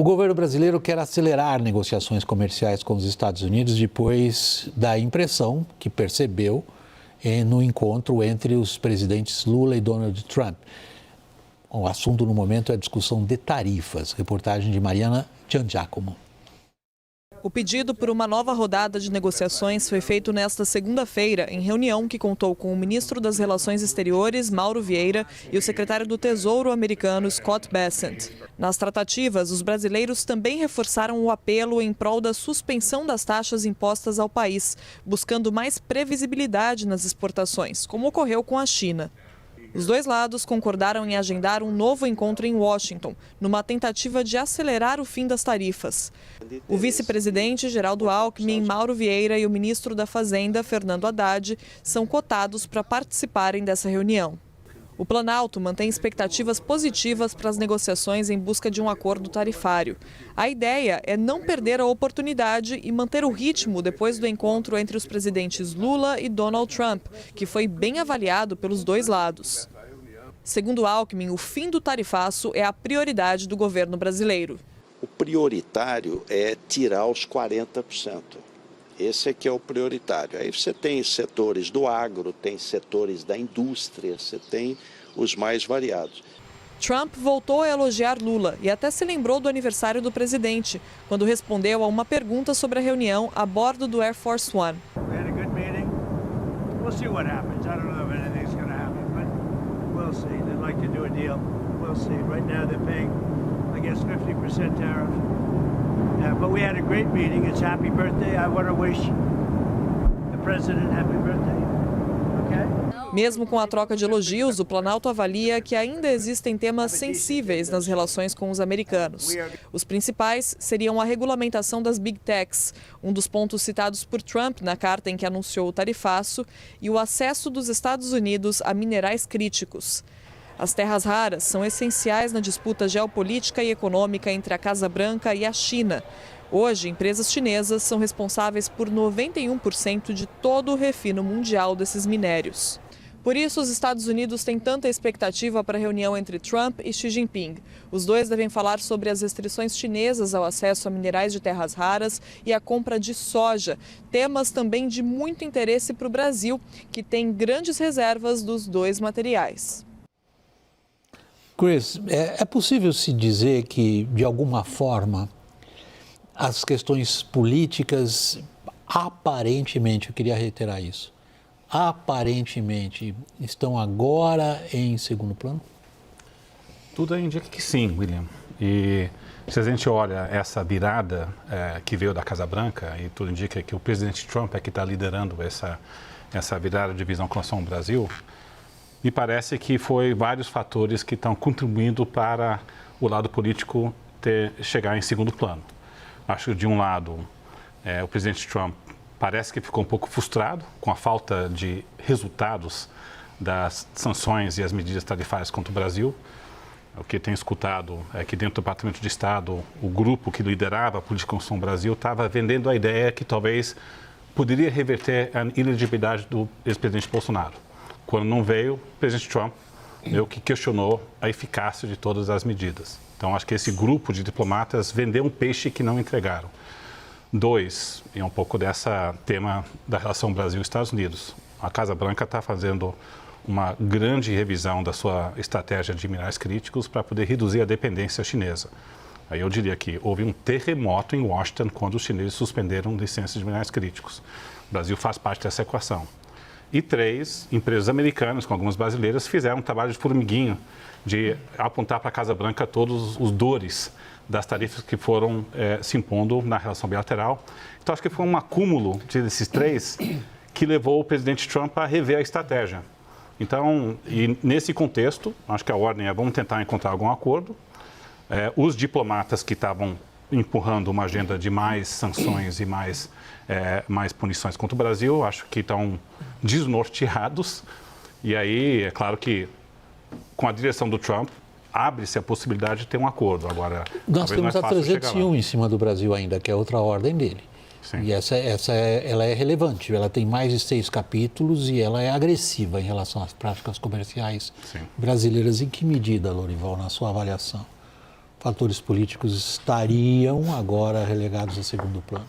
O governo brasileiro quer acelerar negociações comerciais com os Estados Unidos depois da impressão que percebeu no encontro entre os presidentes Lula e Donald Trump. O assunto no momento é a discussão de tarifas. Reportagem de Mariana Giangiacomo. O pedido por uma nova rodada de negociações foi feito nesta segunda-feira, em reunião que contou com o ministro das Relações Exteriores, Mauro Vieira, e o secretário do Tesouro americano, Scott Bessent. Nas tratativas, os brasileiros também reforçaram o apelo em prol da suspensão das taxas impostas ao país, buscando mais previsibilidade nas exportações, como ocorreu com a China. Os dois lados concordaram em agendar um novo encontro em Washington, numa tentativa de acelerar o fim das tarifas. O vice-presidente Geraldo Alckmin, Mauro Vieira e o ministro da Fazenda, Fernando Haddad, são cotados para participarem dessa reunião. O Planalto mantém expectativas positivas para as negociações em busca de um acordo tarifário. A ideia é não perder a oportunidade e manter o ritmo depois do encontro entre os presidentes Lula e Donald Trump, que foi bem avaliado pelos dois lados. Segundo Alckmin, o fim do tarifaço é a prioridade do governo brasileiro. O prioritário é tirar os 40%. Esse é que é o prioritário. Aí você tem setores do agro, tem setores da indústria, você tem os mais variados. Trump voltou a elogiar Lula e até se lembrou do aniversário do presidente, quando respondeu a uma pergunta sobre a reunião a bordo do Air Force One. I guess 50% tariff. But we had a great meeting. It's happy birthday. I want to wish the president happy birthday. Okay? Mesmo com a troca de elogios, o Planalto avalia que ainda existem temas sensíveis nas relações com os americanos. Os principais seriam a regulamentação das Big Techs, um dos pontos citados por Trump na carta em que anunciou o tarifaço, e o acesso dos Estados Unidos a minerais críticos. As terras raras são essenciais na disputa geopolítica e econômica entre a Casa Branca e a China. Hoje, empresas chinesas são responsáveis por 91% de todo o refino mundial desses minérios. Por isso, os Estados Unidos têm tanta expectativa para a reunião entre Trump e Xi Jinping. Os dois devem falar sobre as restrições chinesas ao acesso a minerais de terras raras e a compra de soja, temas também de muito interesse para o Brasil, que tem grandes reservas dos dois materiais. Chris, é possível se dizer que, de alguma forma, as questões políticas, aparentemente, eu queria reiterar isso, aparentemente, estão agora em segundo plano? Tudo indica que sim, William. E se a gente olha essa virada que veio da Casa Branca, e tudo indica que o presidente Trump é que está liderando essa virada de visão com relação ao Brasil, me parece que foi vários fatores que estão contribuindo para o lado político chegar em segundo plano. Acho que, de um lado, o presidente Trump parece que ficou um pouco frustrado com a falta de resultados das sanções e as medidas tarifárias contra o Brasil. O que tem escutado é que, dentro do Departamento de Estado, o grupo que liderava a política com o Brasil estava vendendo a ideia que talvez poderia reverter a inelegibilidade do ex-presidente Bolsonaro. Quando não veio, o presidente Trump meio que questionou a eficácia de todas as medidas. Então, acho que esse grupo de diplomatas vendeu um peixe que não entregaram. Dois, e um pouco dessa tema da relação Brasil-Estados Unidos. A Casa Branca está fazendo uma grande revisão da sua estratégia de minerais críticos para poder reduzir a dependência chinesa. Aí eu diria que houve um terremoto em Washington quando os chineses suspenderam licenças de minerais críticos. O Brasil faz parte dessa equação. E três, empresas americanas, com algumas brasileiras, fizeram um trabalho de formiguinho de apontar para a Casa Branca todos os dores das tarifas que foram se impondo na relação bilateral. Então, acho que foi um acúmulo desses três que levou o presidente Trump a rever a estratégia. Então, e nesse contexto, acho que a ordem é vamos tentar encontrar algum acordo. Os diplomatas que estavam empurrando uma agenda de mais sanções e mais punições contra o Brasil, acho que estão desnorteados. E aí, é claro que, com a direção do Trump, abre-se a possibilidade de ter um acordo. Agora, nós temos a 301 em cima do Brasil ainda, que é outra ordem dele. Sim. E ela é relevante, ela tem mais de 6 capítulos e ela é agressiva em relação às práticas comerciais brasileiras. Em que medida, Lorival, na sua avaliação? fatores políticos estariam agora relegados a segundo plano?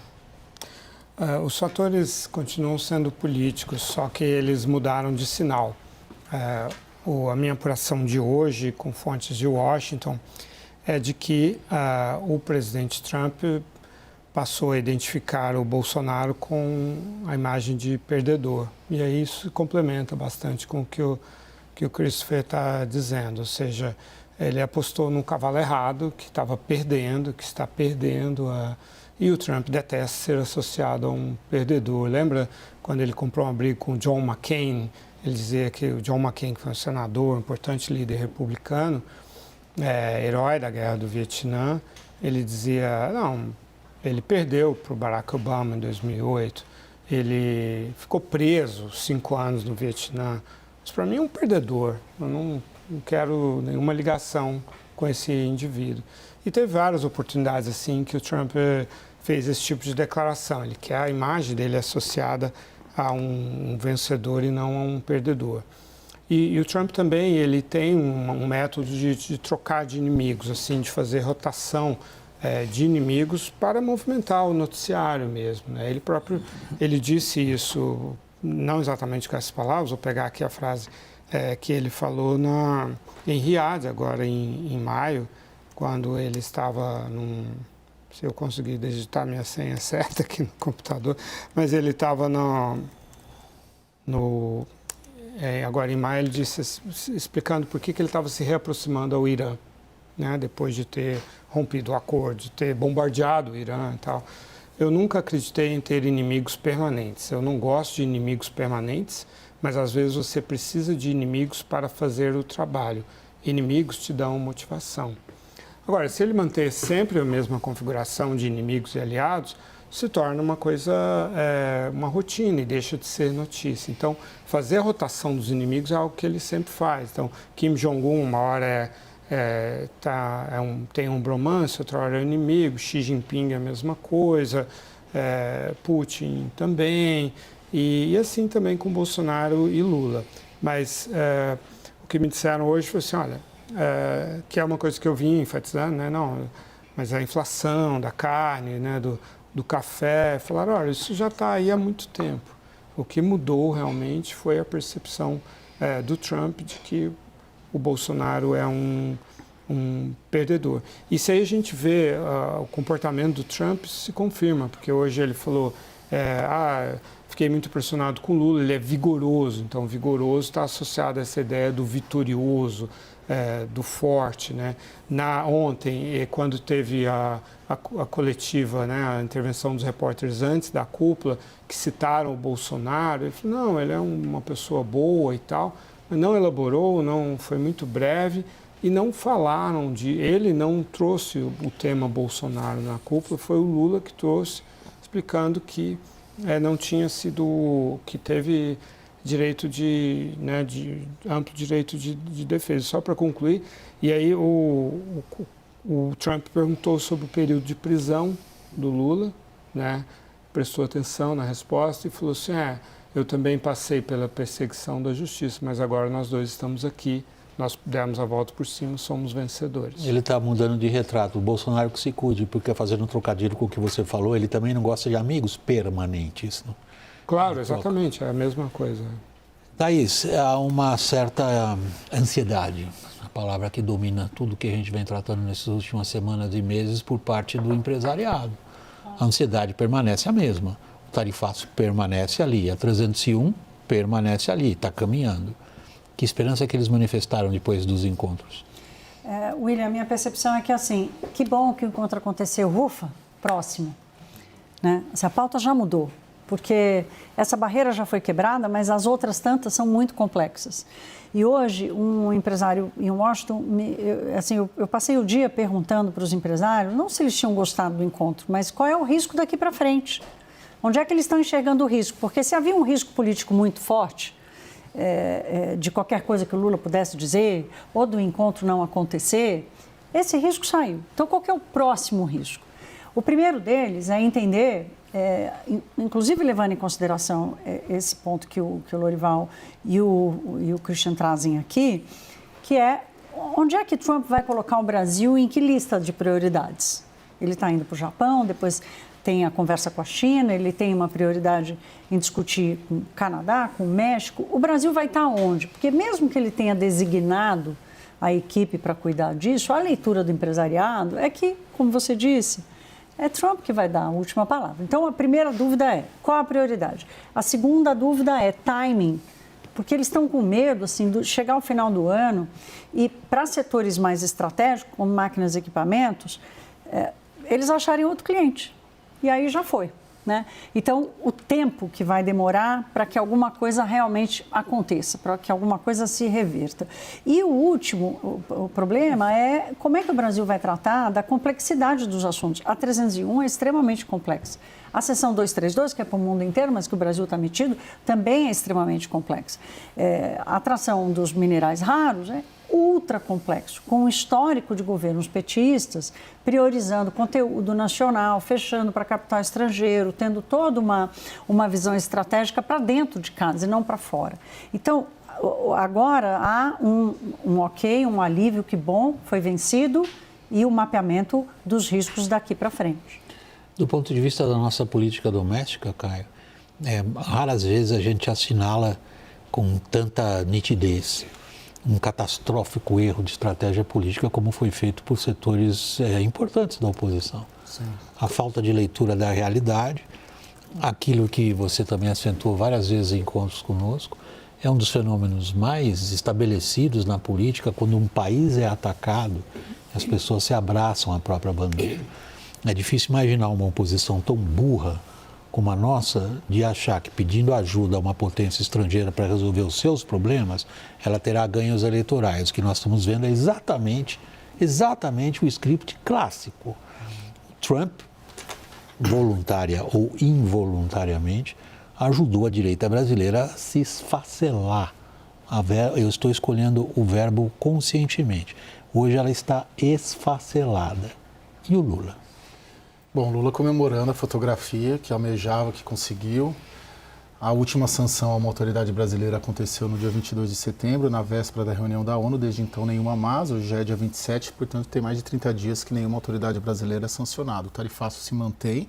Os fatores continuam sendo políticos, só que eles mudaram de sinal. A minha apuração de hoje, com fontes de Washington, é de que o presidente Trump passou a identificar o Bolsonaro com a imagem de perdedor. E aí isso complementa bastante com o que o Christopher está dizendo, ou seja, ele apostou no cavalo errado, que estava perdendo, que está perdendo. E o Trump detesta ser associado a um perdedor. Lembra quando ele comprou uma briga com o John McCain? Ele dizia que o John McCain, que foi um senador, um importante líder republicano, herói da Guerra do Vietnã, ele dizia, não, ele perdeu para o Barack Obama em 2008, ele ficou preso 5 anos no Vietnã. Mas para mim é um perdedor, eu não quero nenhuma ligação com esse indivíduo. E teve várias oportunidades assim que o Trump fez esse tipo de declaração. Ele quer a imagem dele associada a um vencedor e não a um perdedor. E o Trump também, ele tem um método de trocar de inimigos, assim, de fazer rotação de inimigos para movimentar o noticiário mesmo, né? Ele próprio, ele disse isso, não exatamente com essas palavras, vou pegar aqui a frase que ele falou em Riad, agora em maio, quando ele estava se eu conseguir digitar minha senha certa aqui no computador, mas ele estava agora em maio, ele disse, explicando por que ele estava se reaproximando ao Irã, né, depois de ter rompido o acordo, de ter bombardeado o Irã e tal. Eu nunca acreditei em ter inimigos permanentes. Eu não gosto de inimigos permanentes, mas às vezes você precisa de inimigos para fazer o trabalho. Inimigos te dão motivação. Agora, se ele manter sempre a mesma configuração de inimigos e aliados, se torna uma coisa, uma rotina e deixa de ser notícia. Então, fazer a rotação dos inimigos é algo que ele sempre faz. Então, Kim Jong-un, uma hora tem um bromance, outra hora é inimigo, Xi Jinping é a mesma coisa, Putin também, e assim também com Bolsonaro e Lula. Mas o que me disseram hoje foi assim, olha, que é uma coisa que eu vim enfatizando, né? Não, mas a inflação da carne, né? do café, falaram, olha, isso já está aí há muito tempo. O que mudou realmente foi a percepção do Trump de que o Bolsonaro é um perdedor. E se aí a gente vê o comportamento do Trump, se confirma, porque hoje ele falou, fiquei muito impressionado com o Lula, ele é vigoroso, então vigoroso está associado a essa ideia do vitorioso, do forte, né? Ontem, quando teve a coletiva, né, a intervenção dos repórteres antes da cúpula, que citaram o Bolsonaro, ele falou, não, ele é uma pessoa boa e tal, mas não elaborou, não foi muito breve e não falaram ele não trouxe o tema Bolsonaro na cúpula, foi o Lula que trouxe, explicando que não tinha sido, que teve direito de amplo direito de defesa. Só para concluir, e aí o Trump perguntou sobre o período de prisão do Lula, né? Prestou atenção na resposta e falou assim, eu também passei pela perseguição da justiça, mas agora nós dois estamos aqui, nós demos a volta por cima, somos vencedores. Ele está mudando de retrato, o Bolsonaro que se cuide, porque fazendo um trocadilho com o que você falou, ele também não gosta de amigos permanentes, não? Claro, exatamente, é a mesma coisa. Thaís, há uma certa ansiedade, a palavra que domina tudo que a gente vem tratando nessas últimas semanas e meses por parte do empresariado. A ansiedade permanece a mesma, o tarifaço permanece ali, a 301 permanece ali, está caminhando. Que esperança que eles manifestaram depois dos encontros? William, minha percepção é que, assim, que bom que o encontro aconteceu, ufa, próximo, né? Essa pauta já mudou. Porque essa barreira já foi quebrada, mas as outras tantas são muito complexas. E hoje, um empresário em Washington, eu passei o dia perguntando para os empresários, não se eles tinham gostado do encontro, mas qual é o risco daqui para frente? Onde é que eles estão enxergando o risco? Porque se havia um risco político muito forte, de qualquer coisa que o Lula pudesse dizer, ou do encontro não acontecer, esse risco saiu. Então, qual que é o próximo risco? O primeiro deles é entender, inclusive levando em consideração esse ponto que o Lorival e o Christian trazem aqui, que é onde é que Trump vai colocar o Brasil, em que lista de prioridades? Ele está indo para o Japão, depois tem a conversa com a China, ele tem uma prioridade em discutir com o Canadá, com o México. O Brasil vai estar onde? Porque mesmo que ele tenha designado a equipe para cuidar disso, a leitura do empresariado é que, como você disse, é Trump que vai dar a última palavra. Então, a primeira dúvida é, qual a prioridade? A segunda dúvida é timing, porque eles estão com medo assim, de chegar ao final do ano e, para setores mais estratégicos, como máquinas e equipamentos, eles acharem outro cliente. E aí já foi, né? Então, o tempo que vai demorar para que alguma coisa realmente aconteça, para que alguma coisa se reverta. E o último, o problema é como é que o Brasil vai tratar da complexidade dos assuntos. A 301 é extremamente complexa. A seção 232, que é para o mundo inteiro, mas que o Brasil está metido, também é extremamente complexa. A atração dos minerais raros é ultra complexo, com um histórico de governos petistas, priorizando conteúdo nacional, fechando para capital estrangeiro, tendo toda uma visão estratégica para dentro de casa e não para fora. Então, agora há um ok, um alívio, que bom, foi vencido, e o mapeamento dos riscos daqui para frente. Do ponto de vista da nossa política doméstica, Caio, raras vezes a gente assinala com tanta nitidez um catastrófico erro de estratégia política como foi feito por setores importantes da oposição. Sim. A falta de leitura da realidade, aquilo que você também acentuou várias vezes em encontros conosco, é um dos fenômenos mais estabelecidos na política. Quando um país é atacado, as pessoas se abraçam à própria bandeira. É difícil imaginar uma oposição tão burra como a nossa, de achar que pedindo ajuda a uma potência estrangeira para resolver os seus problemas, ela terá ganhos eleitorais. O que nós estamos vendo é exatamente o script clássico. Trump, voluntária ou involuntariamente, ajudou a direita brasileira a se esfacelar. Eu estou escolhendo o verbo conscientemente. Hoje ela está esfacelada. E o Lula? Bom, Lula comemorando a fotografia que almejava, que conseguiu. A última sanção a uma autoridade brasileira aconteceu no dia 22 de setembro, na véspera da reunião da ONU. Desde então, nenhuma mais. Hoje já é dia 27, portanto, tem mais de 30 dias que nenhuma autoridade brasileira é sancionada. O tarifaço se mantém.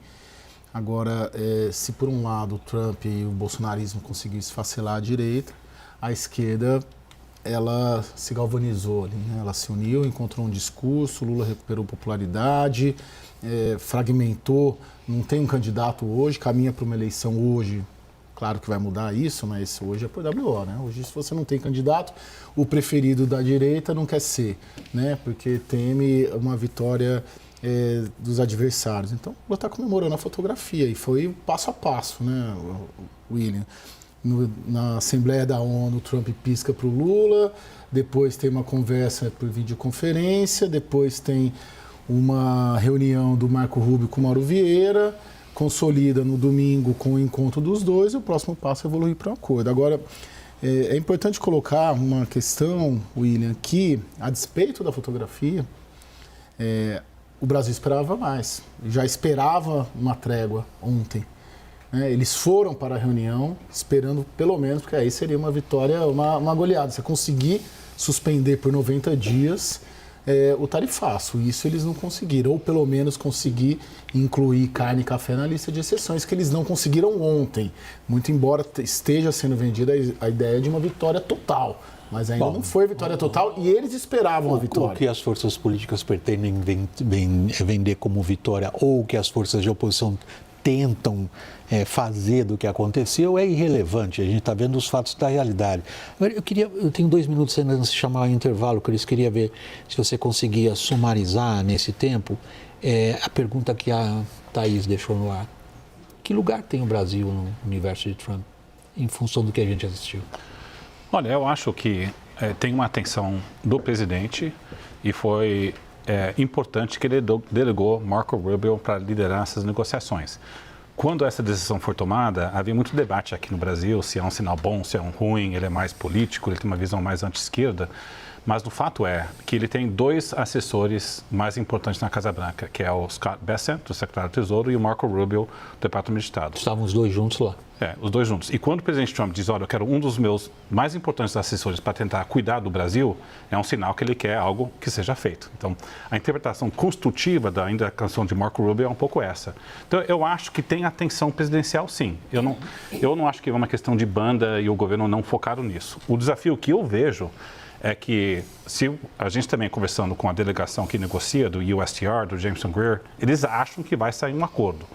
Agora, se por um lado o Trump e o bolsonarismo conseguiram esfacelar a direita, a esquerda, ela se galvanizou ali, né? Ela se uniu, encontrou um discurso, Lula recuperou popularidade, fragmentou, não tem um candidato hoje, caminha para uma eleição hoje, claro que vai mudar isso, mas hoje é por WO, né? Hoje, se você não tem candidato, o preferido da direita não quer ser, né? Porque teme uma vitória dos adversários. Então, Lula está comemorando a fotografia e foi passo a passo, né, William? Na Assembleia da ONU, Trump pisca para o Lula, depois tem uma conversa por videoconferência, depois tem uma reunião do Marco Rubio com o Mauro Vieira, consolida no domingo com o encontro dos dois, e o próximo passo é evoluir para um acordo. Agora, é importante colocar uma questão, William, que, a despeito da fotografia, o Brasil esperava mais, já esperava uma trégua ontem. Eles foram para a reunião esperando, pelo menos, porque aí seria uma vitória, uma goleada. Você conseguir suspender por 90 dias o tarifaço. Isso eles não conseguiram, ou pelo menos conseguir incluir carne e café na lista de exceções, que eles não conseguiram ontem. Muito embora esteja sendo vendida a ideia de uma vitória total. Mas ainda não foi vitória total e eles esperavam a vitória. O que as forças políticas pretendem vender como vitória, ou que as forças de oposição tentam fazer do que aconteceu, é irrelevante. A gente está vendo os fatos da realidade. Agora, eu tenho 2 minutos ainda antes de chamar o intervalo, que eu queria ver se você conseguia sumarizar nesse tempo a pergunta que a Thaís deixou no ar. Que lugar tem o Brasil no universo de Trump, em função do que a gente assistiu? Olha, eu acho que tem uma atenção do presidente e foi importante que ele delegou Marco Rubio para liderar essas negociações. Quando essa decisão for tomada, havia muito debate aqui no Brasil, se é um sinal bom, se é um ruim, ele é mais político, ele tem uma visão mais anti-esquerda, Mas o fato é que ele tem 2 assessores mais importantes na Casa Branca, que é o Scott Bessent, do secretário do Tesouro, e o Marco Rubio, do Departamento de Estado. Estavam os 2 juntos lá. Os 2 juntos. E quando o presidente Trump diz, olha, eu quero um dos meus mais importantes assessores para tentar cuidar do Brasil, é um sinal que ele quer algo que seja feito. Então, a interpretação construtiva da indicação de Marco Rubio é um pouco essa. Então, eu acho que tem atenção presidencial, sim. Eu não acho que é uma questão de banda e o governo não focaram nisso. O desafio que eu vejo é que, se a gente também conversando com a delegação que negocia, do USTR, do Jameson Greer, eles acham que vai sair um acordo.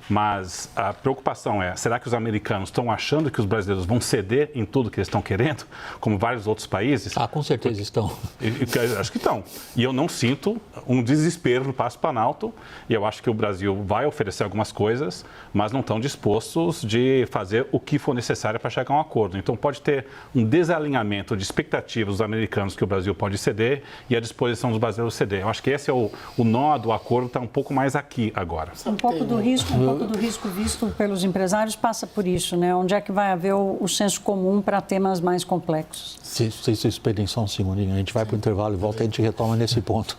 Mas a preocupação é, será que os americanos estão achando que os brasileiros vão ceder em tudo que eles estão querendo, como vários outros países? Com certeza estão. Acho que estão. E eu não sinto um desespero no Palácio Planalto, e eu acho que o Brasil vai oferecer algumas coisas, mas não estão dispostos de fazer o que for necessário para chegar a um acordo. Então pode ter um desalinhamento de expectativas dos americanos que o Brasil pode ceder e a disposição dos brasileiros ceder. Eu acho que esse é o nó do acordo, está um pouco mais aqui agora. Um pouco do risco visto pelos empresários passa por isso, né? Onde é que vai haver o senso comum para temas mais complexos? Se vocês esperem só um segundinho, a gente vai para o intervalo e volta e a gente retoma nesse ponto.